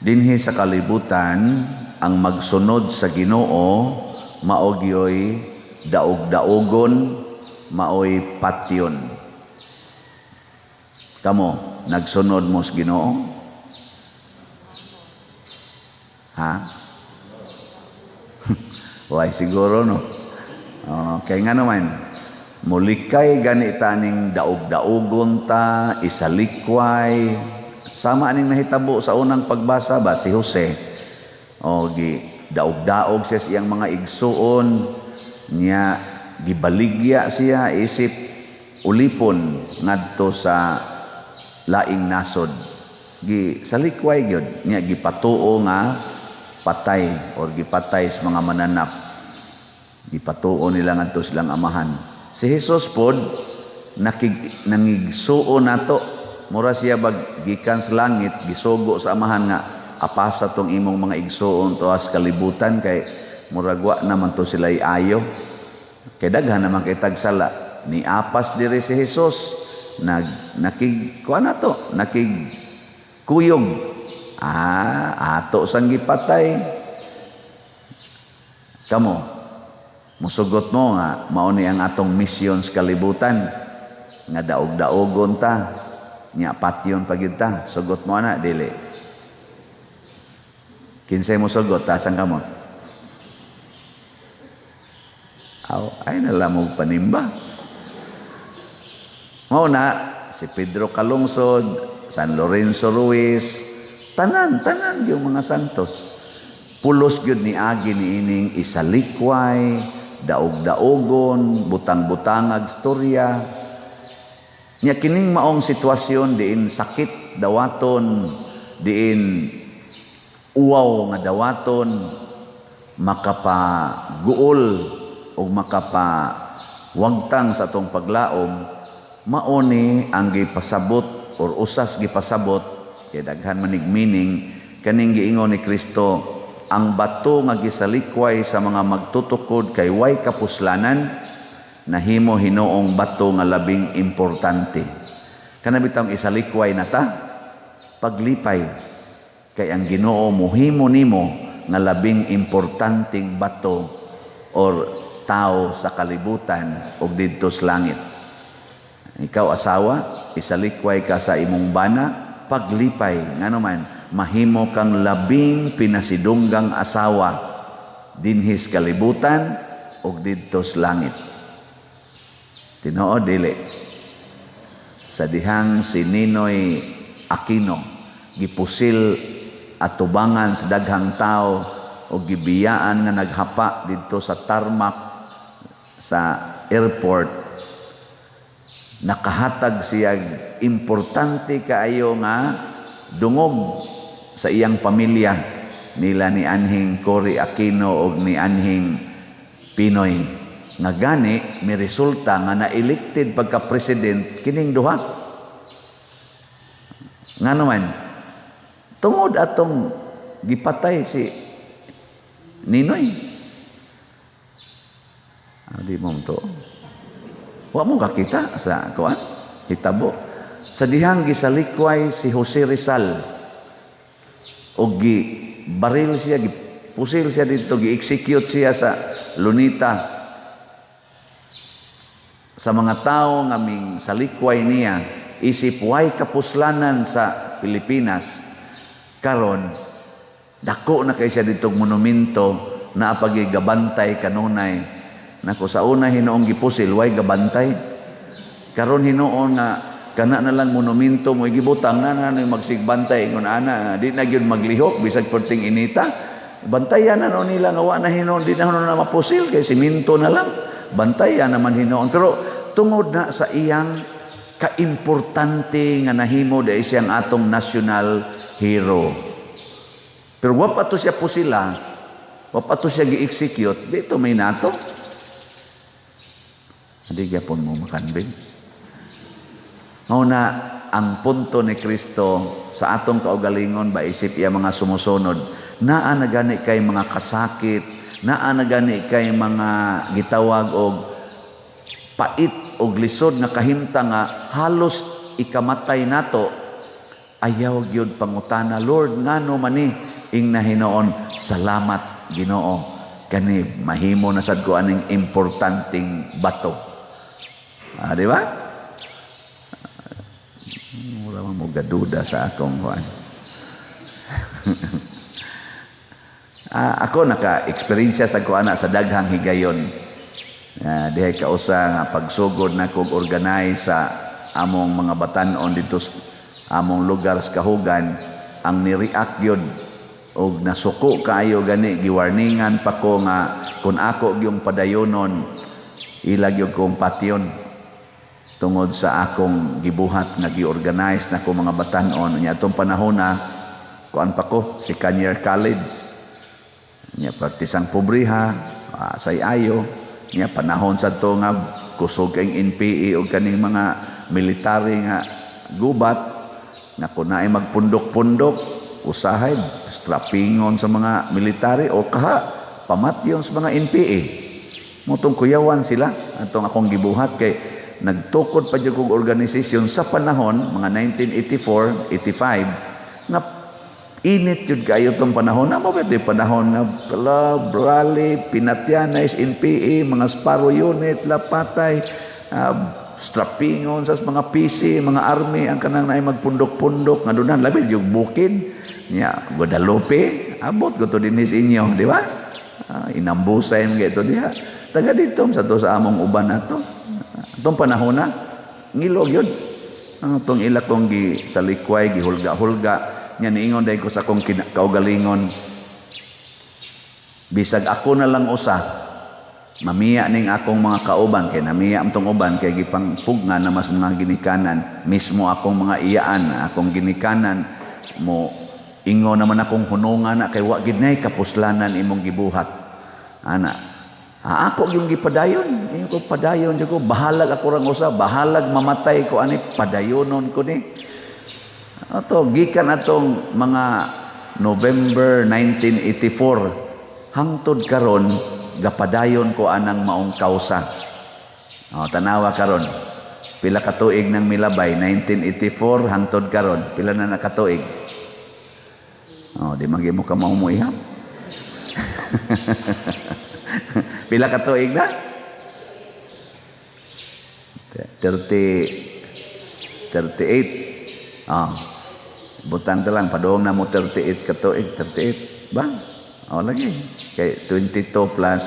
Dinhi sa kalibutan ang magsunod sa Ginoo maogyoy daog-daogon, maoy patyon. Kamo nagsunod mo sa Ginoo? Ha? Why siguro no? Kaya nga naman, mulikay ganita ning daog-daogon ta, isalikway. Sama aning nahitabo sa unang pagbasa ba si Jose. Daog-daog siya siyang mga igsuon niya, gibaligya siya isip ulipon ngadto sa laing nasod. Salikway gyud niya gipatuo nga patay or gipatay sa mga mananap. Gipatuo nila ngadto silang amahan. Si Jesus pod nangigsuo nato, mura siya gikan sa langit, gisugo sa amahan nga apasa tong imong mga igsuon tuas kalibutan kay muragwa naman to sila ayo. Kay daghan naman kay tagsala ni apas diri si Jesus nakigkuyog. Ato sang gipatay. Kamo musugot mo nga mao ni ang atong misyon sa kalibutan nga daog-daogon ta nya patyon pagid ta. Sugot mo ana dili. Kinsay mo sugot tasan kamo? Ay nalamog panimba. Mao na si Pedro Calungsod, San Lorenzo Ruiz, tanan yung mga santos. Pulos gyud ni agi ni ining isalikway, daog-daogon, butang-butangag storya. Nya kining maong sitwasyon diin sakit dawaton, diin uwaw nga dawaton, makapaguol o makapawagtang sa atong paglaom, mauni ang gipasabot or usas gipasabot kay daghan manig meaning kaning giingon ni Kristo, ang bato nga gisalikway sa mga magtutukod kay way kapuslanan nahimo hinuong bato nga labing importante. Kana bitang isalikway na ta paglipay kay ang Ginoo muhimo nimo nga labing importanteng bato or tao sa kalibutan ug didto sa langit. Ikaw asawa, isalikway ka sa imong bana, paglipay ngano man mahimo kang labing pinasidunggang asawa dinhi sa kalibutan ug didto sa langit. Tinuod dili. Sa dihang si Ninoy Aquino gipusil atubangan sa daghang tao o gibiyaan nga naghapa dito sa tarmac sa airport, nakahatag siya importante kaayo nga dungog sa iyang pamilya nila ni Anhing Cory Aquino o ni Anhing Pinoy nga gani may resulta nga na-elected pagka-president kining duha. Nga naman tungod atong gipatay si Ninoy. Di mo to. Wa mo kakita sa kuan hitabo. Sa dihang gisalikway si Jose Rizal og baril siya, gipusil siya dito, gi-execute siya sa Lunita. Sa mga tao nga ming salikway niya, isip way kapuslanan sa Pilipinas. Karon dako na kay siya ditong monumento na pagigabantay kanunay. Nako sa una hinuong gipusil way gabantay. Karon hinuon nga kana na lang monumento mo gibutang na magsigbantay ngon ana di na gyud maglihok bisag perting inita. Bantayan na no nila nga wa na hinuon di na na mapusil kay simento na lang. Bantayan naman hinuon pero tungod na sa iyang kaimportante nga nahimo dai siyang atong national hero. Pero wa pa to siya pusila, wa pa to siya gi-execute, dito may nato. Hindi gyapon mo makanbing. Mao na ang punto ni Kristo sa atong kaugalingon ba isip iya mga sumusunod. Naa na gani kay mga kasakit, naa na gani kay mga gitawag og pait og lisod na kahimtang nga halos ikamatay nato. ayaw gyud pangutana, Lord ngano man ni ing nahinoon, salamat Ginoo kani mahimo na sad ko aning importanteng bato. Di ba? Mura mo gaduda sa akong kuan. Ako naka-experience sa kuana sa daghang higayon. Dihay kausa nga pagsugod na kog organize sa among mga batan-on dito among lugar sa kahugan, ang ni-react yun og nasuko kayo gani, giwarningan pa ko nga kung ako yung padayonon ilag yung kong patyon tungod sa akong gibuhat nga gi-organize na ko mga batan-on nya atong panahon na kuan pa ko si Kanye College nya partisang pobriha say ayo nya panahon sa to nga kusog ang NPA o kaning mga military nga gubat na kunay magpundok-pundok usahay strappingon sa mga military o kaha pamatyon sa mga NPA motong kuyawan sila atong akong gibuhat kay nagtukod pa jud kog organisasyon sa panahon mga 1984 85 nga init jud kayo tong panahon na mabati panahon na club rally pinatyanes NPA mga Sparrow unit lapatay strappingon sa mga PC, mga army ang kanang naay magpundok-pundok nga dunan labi yung bukid nya Guadalupe abot ko to dinis inyo di ba? Inambusay mga ito diha taga dito sa to sa among uban nato itong panahon na ngilog yun itong ila kong gisalikway gihulga-hulga nya niingon dahil ko sa akong kaugalingon bisag ako na lang usa mamiya ning akong mga kauban kay namiya amtong uban kay gipangpugna na mas mga ginikanan mismo akong mga iyaan akong ginikanan mo ingo naman akong hunungan na kay wa gid nay kapuslanan imong gibuhat ana ako yung gipadayon inyo ko padayon jud ko bahalag ako rang usa bahalag mamatay ko ani padayonon ko ni ato gikan atong mga November 1984 hangtod karon gapadayon ko anang maong kausa. Tanawa karon. Pila ka tuig nang milabay 1984 hangtod karon. Pila na nakatuig? Di magi mo ka maumuy ha. Pila ka tuig na? 38. Butang ta lang padong na mo 38 ka tuig, 38 ba? Lagi. Kay 22 plus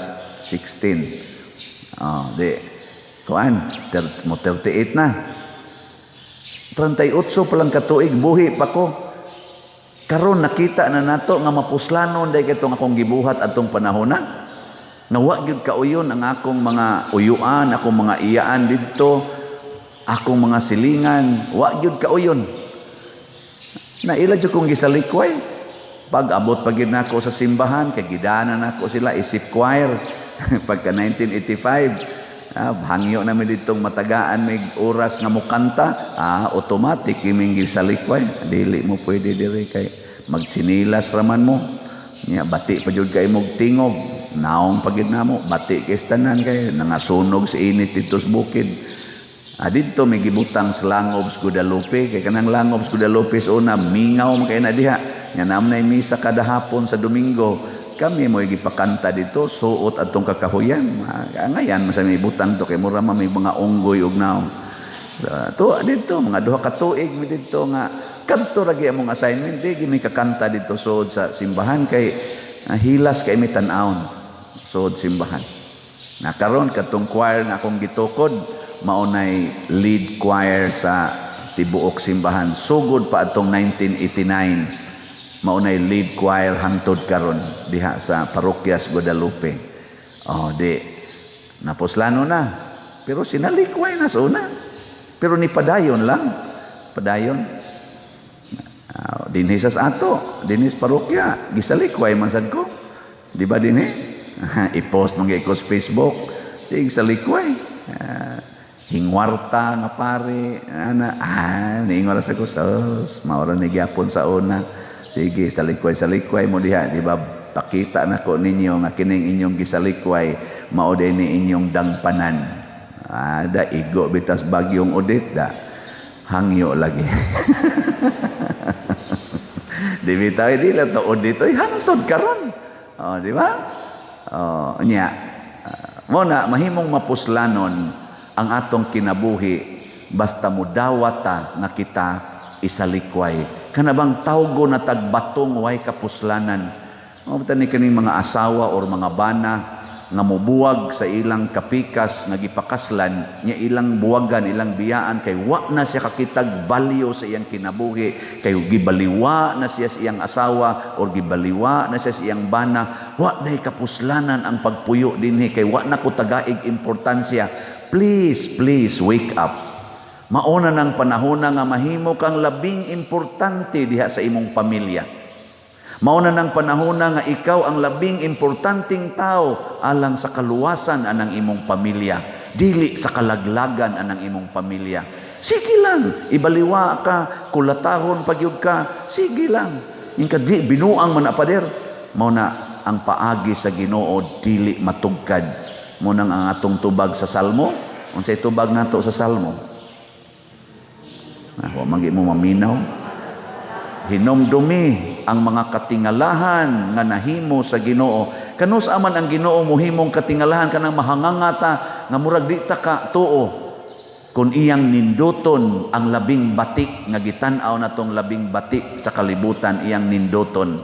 16. Di. Kuan, mo 38 na. 38 pa lang katuig, buhi pa ko. Karon nakita na nato nga mapuslanon day katong akong gibuhat atong panahon na. Nga wa gyud kauyon ang akong mga uyuan, akong mga iyaan didto, akong mga silingan, wa gyud kauyon. Na ila jud kong gisalikway. Pag abot pagid nako sa simbahan kay gidanan nako sila isip choir pagka 1985 hangyo namin ditong matagaan may oras nga mukanta automatic iming gisalikway dili mo pwede dire kay magsinilas raman mo nya bati pa jud kay mog tingog naong pagid namo bati kay tanan kay nangasunog sa init dito sa bukid didto may gibutang sa Langobs Guadalupe kay kanang Langobs Guadalupe una mingaw kay na diha nga namnay misa kada hapon sa Domingo kami mo gipakanta dito suot atong kakahuyan ngayan masami ibutan to kay mura may mga unggoy ug naong to dito mga duha ka tuig mi dito nga kadto ra gyud among assignment di gimi kakanta dito suod sa simbahan kay hilas kay mi tan-awon suod simbahan na karon katong choir nga akong gitukod maunay lead choir sa tibuok simbahan sugod pa atong 1989 maunay lead choir hangtod karon diha sa Parokyas Guadalupe. Di napuslano na. Pero sinalikway na sa una. Pero ni padayon lang. Padayon. Dinhi sa ato, dinhi sa parokya, gisalikway man sad ko. Di ba dinhi? I-post mong ko sa Facebook. Sige salikway. Hingwarta nga pare niingwara sa ko sa maura ni gyapon sa una. Sige, salikway mo diha, di ba? Pakita na ko ninyo nga kining inyong gisalikway, mao din ni inyong dangpanan. Da igo bitas bagyong udit da. Hangyo lagi. Di bitaw dili tuod dito hangtod karon. Oh, di ba? Oh, nya. Mo na mahimong mapuslanon ang atong kinabuhi basta mudawata nga kita isalikway. Kanabang tawgo na tagbatong way kapuslanan. Mao tani kaning mga asawa or mga bana nga mubuwag sa ilang kapikas nga gipakaslan nya ilang buwagan ilang biyaan kay wa na siya kakitag value sa iyang kinabuhi kay gibaliwa na siya sa iyang asawa or gibaliwa na siya sa iyang bana wa nay kapuslanan ang pagpuyo dinhi kay wa na ko tagaig importansya. Please wake up. Mauna ng panahon nga mahimo kang labing importante diha sa imong pamilya. Mauna ng panahon nga ikaw ang labing importanteng tao alang sa kaluwasan anang imong pamilya, dili sa kalaglagan anang imong pamilya. Sige lang, ibaliwa ka, kulatahon pagyud ka, sige lang. Yung di binuang man pader, mauna ang paagi sa Ginoo dili matugkad. Munang ang atong tubag sa Salmo, unsay tubag nato sa Salmo? Wa magi mo maminaw. Hinomdumi ang mga katingalahan nga nahimo sa Ginoo. Kanus aman ang Ginoo mohimong katingalahan kanang mahangangata nga murag di ta ka tuo kun iyang ninduton ang labing batik nga gitan-aw natong labing batik sa kalibutan iyang ninduton.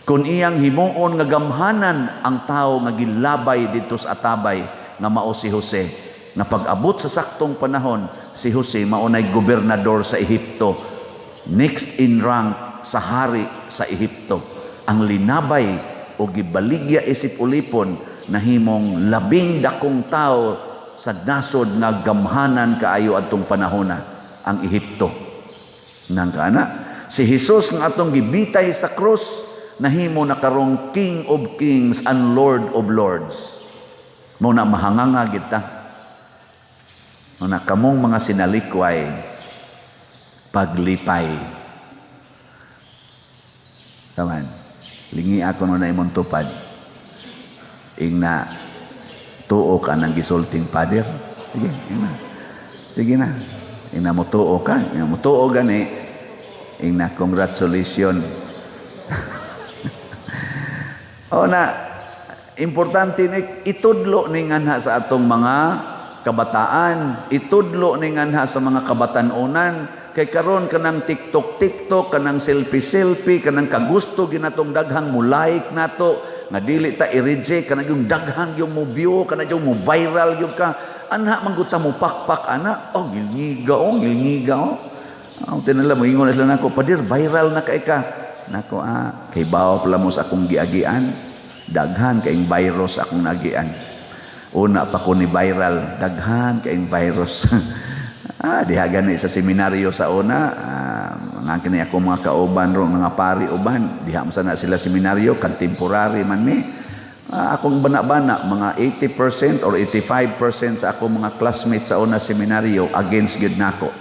Kun iyang himuon nga gamhanan ang tao nga gilabay dito sa atabay nga mao si Jose. Na pag-abot sa saktong panahon si Jose maunay gobernador sa Ehipto. Next in rank sa hari sa Ehipto. Ang linabay o gibaligya isip ulipon nahimong labing dakong tao sa nasod nga gamhanan kaayo adtong panahona ang Ehipto. Nang kana si Jesus nga atong gibitay sa krus nahimo na karong King of Kings and Lord of Lords. Mao na mahanganga gid ta. Mao na kamong mga sinalikway paglipay. Taman, lingi ako na imong tupad. Ingna tuo ka ng gisulting pader. Sige, ingna. Sige na. Ingna mo tuo ka. Ingna mo tuo gani. Ingna congratulations. O na, importante ni itudlo ni nganha sa atong mga kabataan, itudlo ni nganha sa mga kabatanunan. Kay karon kanang TikTok, kanang selfie, kanang kagusto ginatong daghang mo like nato, nga dili ta i-reject, kanang yung daghang yung mo view, kanang yung mo viral yung ka, anha mangguta mo pakpak, ana, ngilngiga, Ang tinala mo, ingon na sila nako, padir, viral na kay ka. Nako, kay bawa pala mo sa akong giagian, daghan kayong virus akong nagian. Una pa ko ni viral, daghan kayong virus. Diha gani sa seminaryo sa una, mga kini ako mga kauban ro, mga pari uban, diha man sana sila seminaryo, contemporary man mi. Akong bana-bana, mga 80% or 85% sa akong mga classmates sa una seminaryo against gid nako.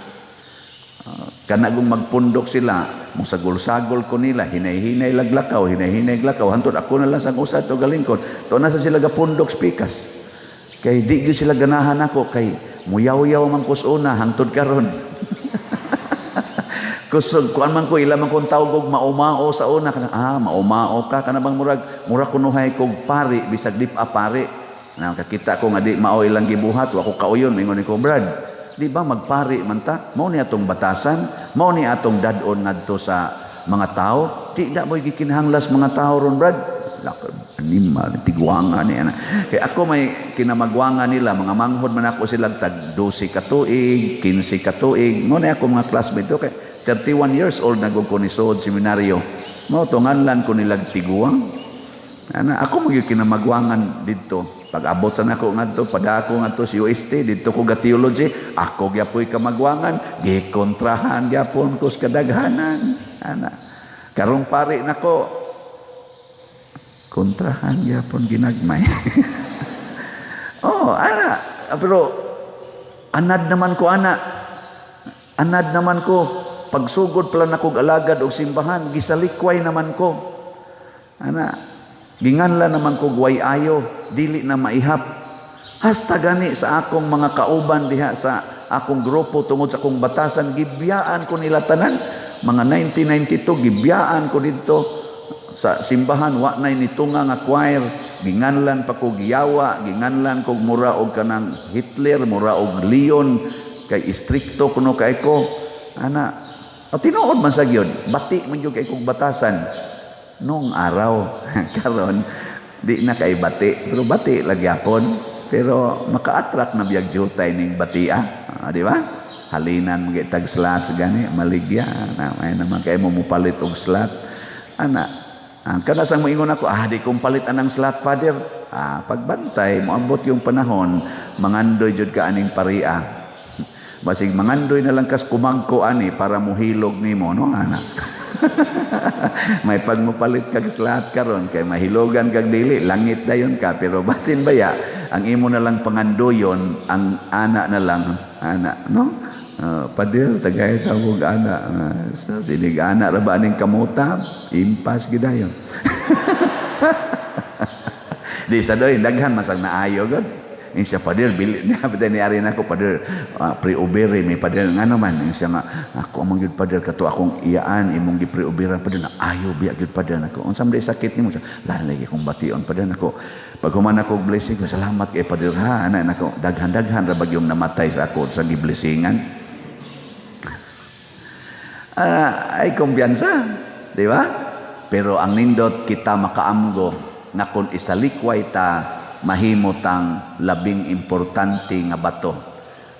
Kanagong magpundok sila, mong sagol-sagol ko nila, hinay-hinay laglakaw, hantod ako na lang sa usad o galingkod. To na sa sila gapundok speakers. Kay di gyud sila ganahan ako kay muyaw-yaw man ko sa una hangtod karon. Kusog kuan man ko ila man kong tawag og maumao sa una kana maumao ka kana bang murag kunuhay kog pari bisag dip pari. Na kakita ko nga di mao ilang gibuhat wa ko kauyon mingon ko Brad. Di ba magpari man ta? Mao ni atong batasan, mao ni atong dadon ngadto sa mga tao. Di da moy gikinahanglas mga tao ron Brad. Animal, tigwangan niya na. Kaya ako may kinamagwangan nila, mga manghod man ako sila tag 12 katuig, 15 katuig. Muna ako mga classmate, okay, 31 years old nagog ko ni Sood Seminaryo. Mo tunganlan ko nilag tiguang. Ako mga kinamagwangan dito. Pag abot sa nako ngadto, padako ngadto sa UST, dito ko ga theology, ako gyapoy kamagwangan, gikontrahan gyapon ko sa kadaghanan. Karong pari nako, kontrahan yapon ginagmay. Pero anad naman ko pagsugod pala nakog alagad og simbahan gisalikway naman ko. Ginganla naman ko way ayo dili na maihap. Hasta gani sa akong mga kauban diha sa akong grupo tungod sa akong batasan gibiyaan ko nila tanan. mga 1992 gibiyaan ko dito sa simbahan, wa nay nitunga nga choir, ginganlan pa ko giyawa, ginganlan ko mura og kanang Hitler, mura og Leon, kay istrikto kuno kay ko. Ana, tinuod man sa gyud, bati man gyud kay kog batasan nung araw. Karon di na kay bati, pero bati lagyapon, pero maka-attract na biyag jutay ning batia, di ba? Halinan mga tag slot sa gani, maligya na may naman kay mo mupalit og slot. Ana, ang kada sang moingon ako, di kong palit anang slot, Father. Pagbantay, moabot yung panahon, mangandoy jud ka aning paria. Basig mangandoy na lang kas kumagko ani para muhilog nimo, no, anak. May pag mopalit kag slot karon kay mahilogan kag dili, langit dayon ka, pero basin baya ang imo na lang pangandoyon, ang ana na lang, ana, no? Padil tagay tawag ana, sinig ana ra ba ning kamuta, impas gidayon. Di sa doy daghan masag naayo gud. Insya Padil bili niya pati ni ari nako Padil pre-ubere mi Padil ngano man insya nga ako among gyud Padil kato akong iyaan imong gi-pre-uberan Padil na ayo biya gyud Padil nako unsa man sakit nimo lagi akong bation Padil nako pag human ako blessing salamat kay Padil ha ana nako daghan-daghan ra bagyong namatay sa ako sa giblessingan. Ay kumpiyansa, di ba? Pero ang nindot kita makaamgo na kung isalikway ta mahimutang labing importante nga bato.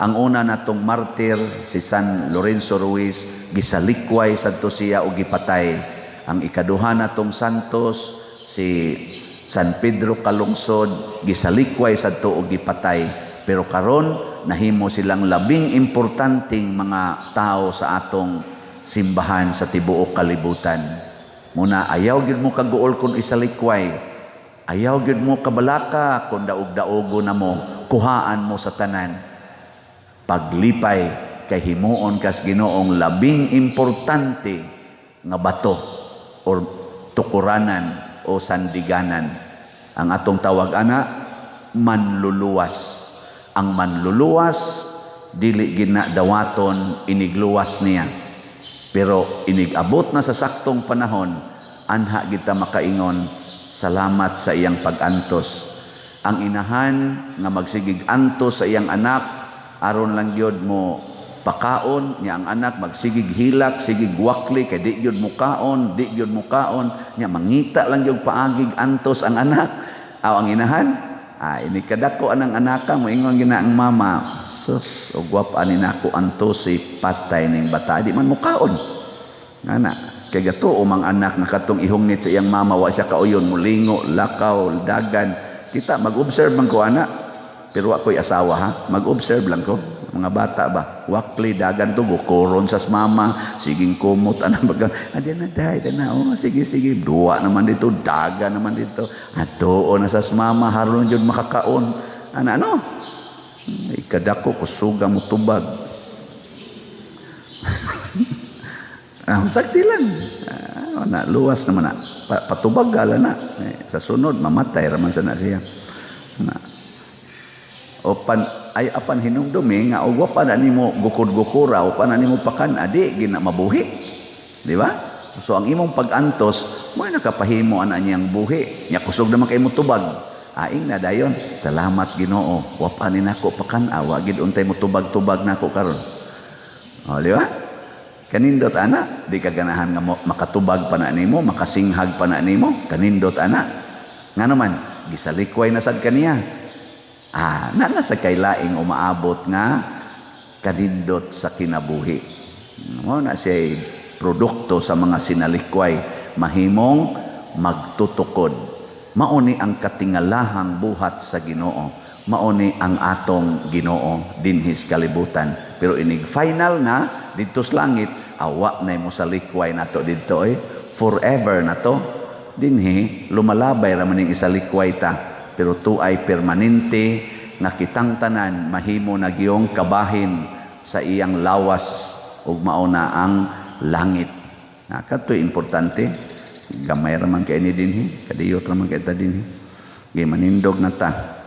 Ang una natong martir si San Lorenzo Ruiz gisalikway sadto siya og gipatay. Ang ikaduha natong santos si San Pedro Calungsod gisalikway sadto og gipatay. Pero karon nahimo silang labing importanteng mga tao sa atong simbahan sa tibuok kalibutan. Muna ayaw gid mo kaguol kun isalikway. Ayaw gid mo kabalaka kun daog-daogo na mo, kuhaan mo sa tanan. Paglipay kay himuon kas Ginoong labing importante nga bato or tukuranan o sandiganan. Ang atong tawag ana manluluwas. Ang manluluwas dili gina dawaton inigluwas niya. Pero inigabot na sa saktong panahon, anha kita makaingon, salamat sa iyang pag-antos. Ang inahan nga magsigig antos sa iyang anak, aron lang gyud mo pakaon, niya ang anak magsigig hilak, sigig wakli, kay di gyud mo kaon, niya mangita lang gyud paagig antos ang anak. Ang inahan, ini kadako anang anaka, moingon gina ang mama, sus, o gwapa ni nako antos si patay ning bata, di man mo kaon. Ana, kay gato umang anak nakatong ihungnit sa iyang mama, wa siya kauyon, mulingo, lakaw, dagan. Kita mag-observe man ko ana, pero ako'y asawa ha, mag-observe lang ko. Mga bata ba, wakli, dagan to, gukoron sa mama, siging kumot, anang bagang, adyan na day, sige, duwa naman dito, dagan naman dito, ato na sa mama, haron dyan makakaon. Ano? Ikadako, kusuga mo tubag. Sakti lang. Luwas naman na. Patubag gala na. Sa sunod, mamatay raman sana siya. Apan hinumdumi nga ugwa pa na nimo gukod-gukura o pa na nimo pakan adi gina mabuhi. Di ba? So ang imong pag-antos, mo nakapahimo ana niyang buhi. Nya kusog naman kay mo tubag. Aing na dayon. Salamat Ginoo. Wa pa ni nako pakan awa gid untay mo tubag-tubag nako karon. Di ba? Kanindot ana, di ka ganahan nga makatubag pa na nimo, makasinghag pa na nimo, kanindot ana. Ngano man, gisalikway na sad kaniya. Nana sa kailaing umaabot nga kanindot sa kinabuhi. Na siya produkto sa mga sinalikway, mahimong magtutukod. Mauni ang katingalahang buhat sa Ginoo. Mauni ang atong Ginoo dinhis kalibutan. Pero inig final na dito sa langit, awa na mo sa likway na to dito forever na to. Dinhi, lumalabay raman yung isa likway ta. Pero to ay permanente nga kitang tanan mahimo na giyong kabahin sa iyang lawas ug mauna ang langit. Katoy importante. Gamay raman kay ni dinhi, kadiyot raman kay ta dinhi. Gi manindog na ta.